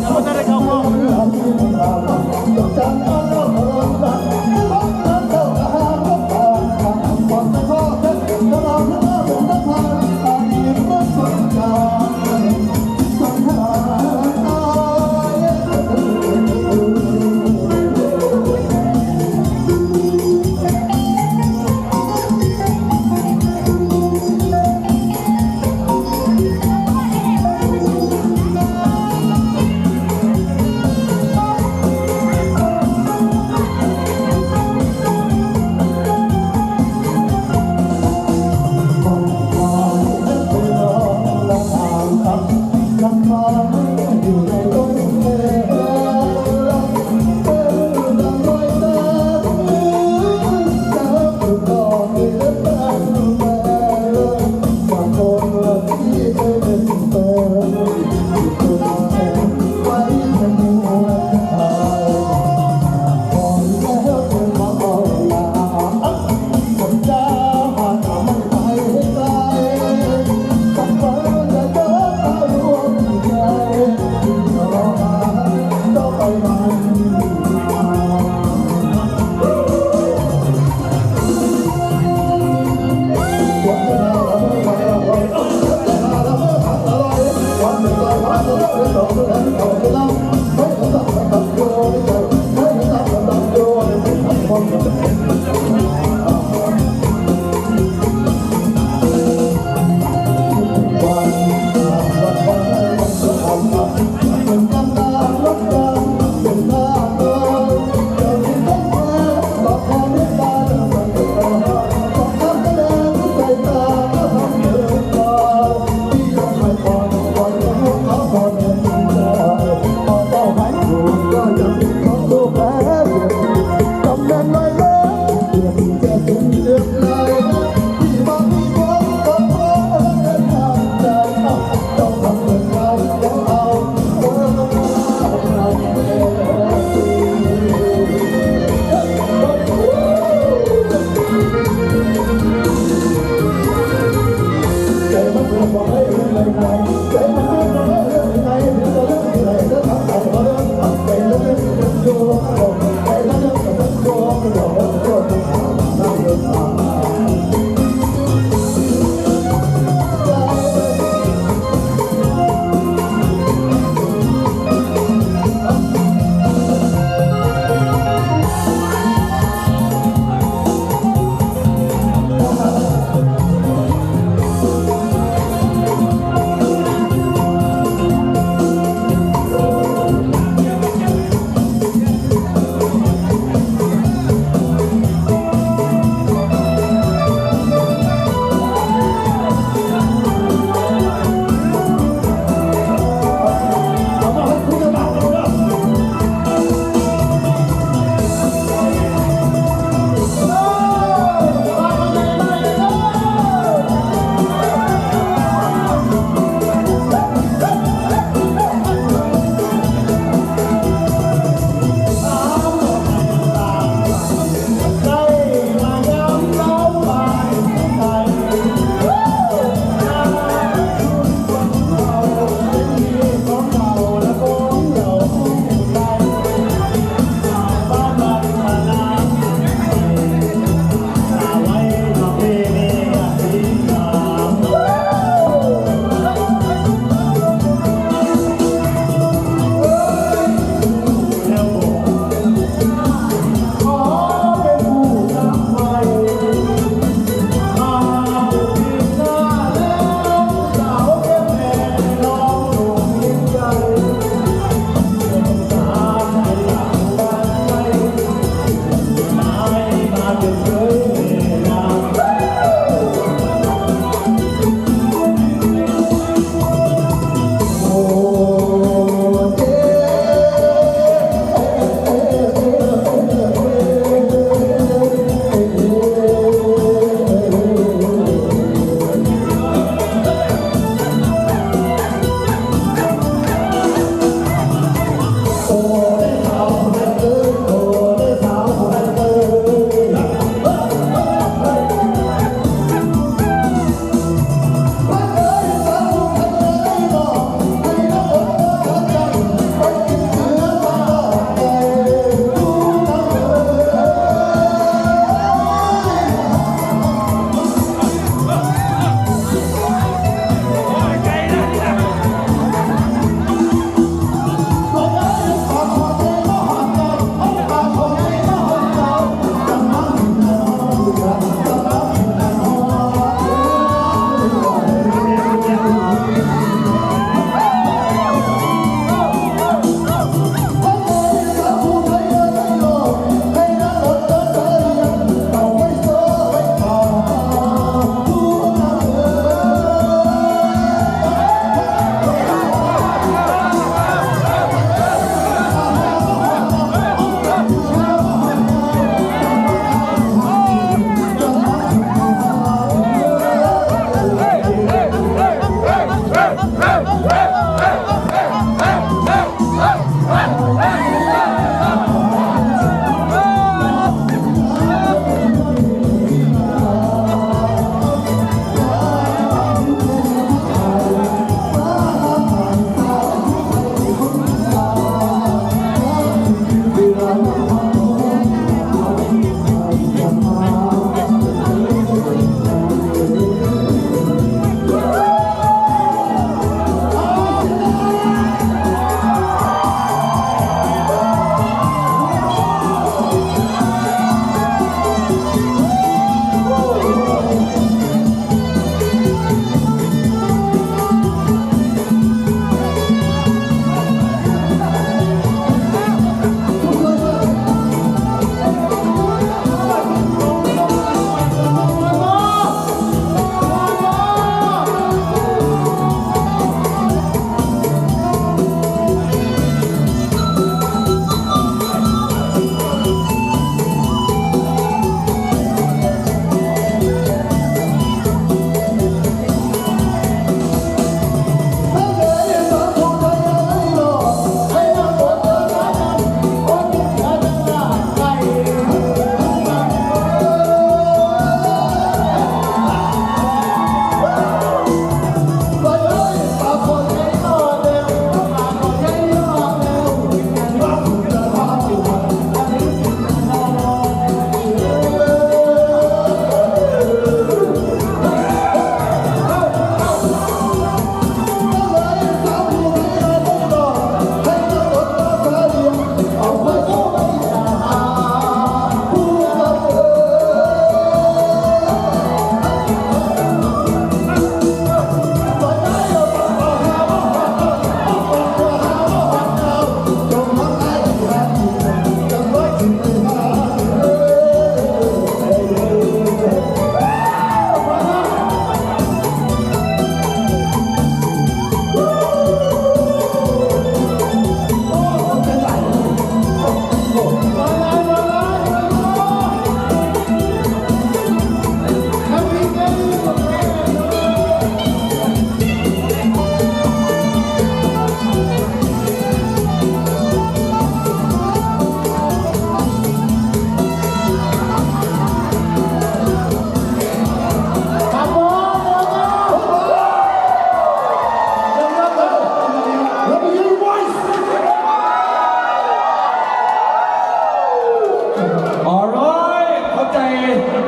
แล้วมันจะได้เข้าห้อง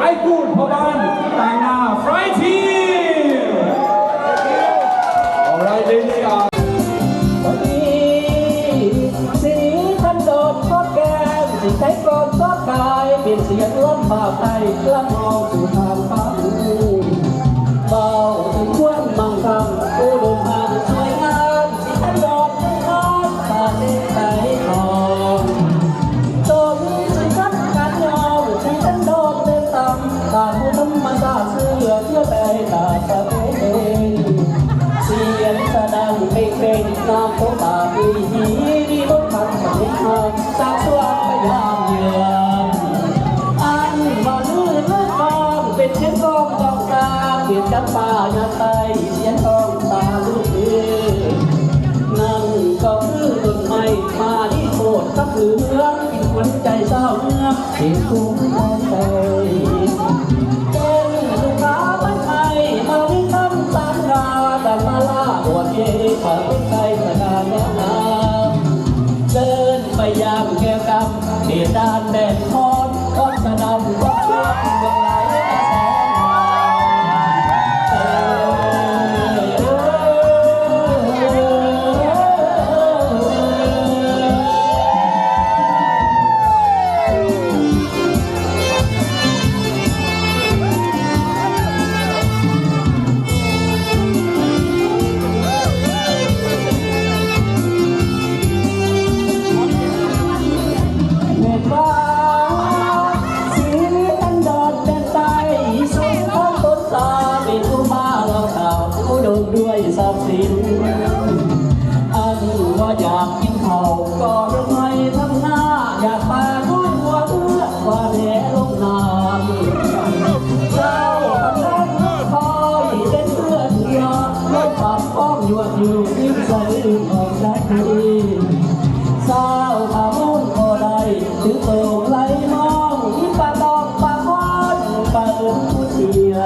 ไอ้กูดพ่อบ้านแต่งหน้าไฟทีอะไรดีอ่ะวันนี้สีทันโดนทอดแกงสีใช้กรอนทอดกายเปลี่ยนเสียงล้มบ่าวไทยกล้ามองสู่ทางฟ้าเบาถึงควนมังคำผู้เดินทางสวยงามสีทันโดนทอดตาเล่ไตทองจมสีทันการยอมสีทันโดนเดินตามตาผู้ธรรมดาเสื้อเที่ยวไปตาตะเองเสียงสะดังเป็นน้ำโคตาปีหีดีรถพันมาในทางจากสว่างพยายามเยือนอันว่าลื่นเลื่อนกองเป็นเช่นกองดอกตาเปลี่ยนจากป่าหน้าไตเสียงทองตาลูกเอ๋นั่งก็คือต้นไม้มาที่โคตรกับเหลืองกินหัวใจเศร้าเนื้อเห็นคุ้มใจเป็นลูกค้าบ้านไทยมาที่คำสามราแต่มาล่าหัวเอ๋ขอเป็นใจสกาแนวน้ำเดินไปยามแก้วกำเดียดดานแดดทอนก้อนกระดำวัดวัดเมืองไหลกระแสด้วยทรัพย์สินอันว่าอยากกินข้าวก็ยังไม่ทำหน้าอยากปาด้วยหัวเอื้อว่าแหลลงน้ำเจ้าทำได้คอยเป็นเพื่อนยอดรถปากป้องหยวดอยู่ยิ้มใส่ลืมออกได้ดีสาวพามุ่นก็ได้ถือโต่งไหลมองยิ้มปากตองปากค้อนปากเอิญผู้เสีย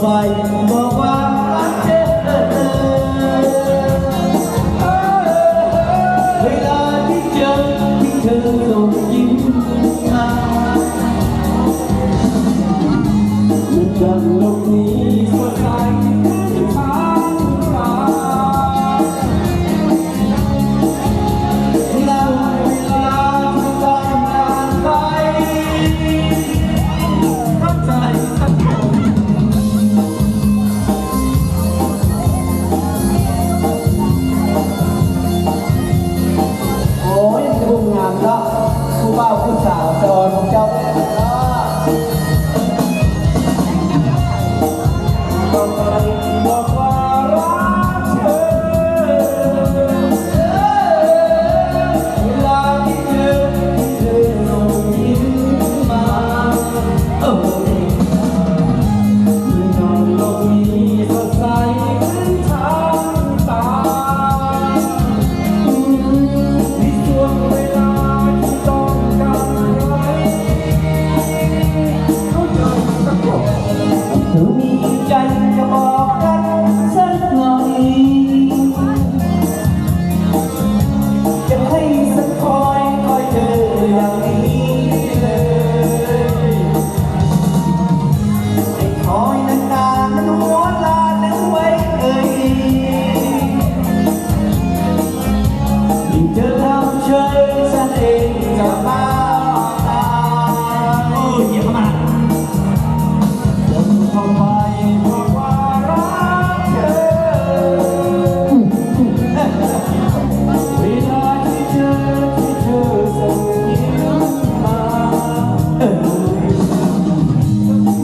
ไฟบอกว่ารักเธอเวลาที่เจอที่เธอส่งยิ้มมามันดังลมนี้สดใสทางตาเราเวลาที่ต้องการไปเข้าใจสักคน โอ้ยผู้งามเนาะผู้บ่าวผู้สาวจอนของเจ้าแม่เนาะบอกกันบอกว่ารักเธอเวลาที่เธอส่งยิ้มมาโอ้ยนอนโลกนี้สดใสเป็นทางตา ในช่วงเวลาที่ต้องการอะไรเข้าใจสักคนเธอมีใจจะบอกกันสักหน่อยจะให้สักคอยเธออย่างนี้เลยให้คอยนานๆมันหัวลานึกไว้ยิ่งเธอทำเฉยฉันเองจะบ้าตายโอ้ยอย่าเข้ามาจนเข้าไปเพราะว่ารักเธอเวลาที่เธอส่งยิ้มมา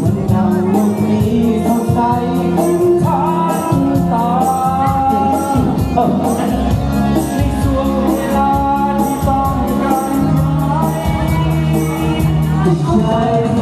มันทำโลกนี้สดใสเป็นทางตา ในช่วงเวลาที่ต้องการหายใจ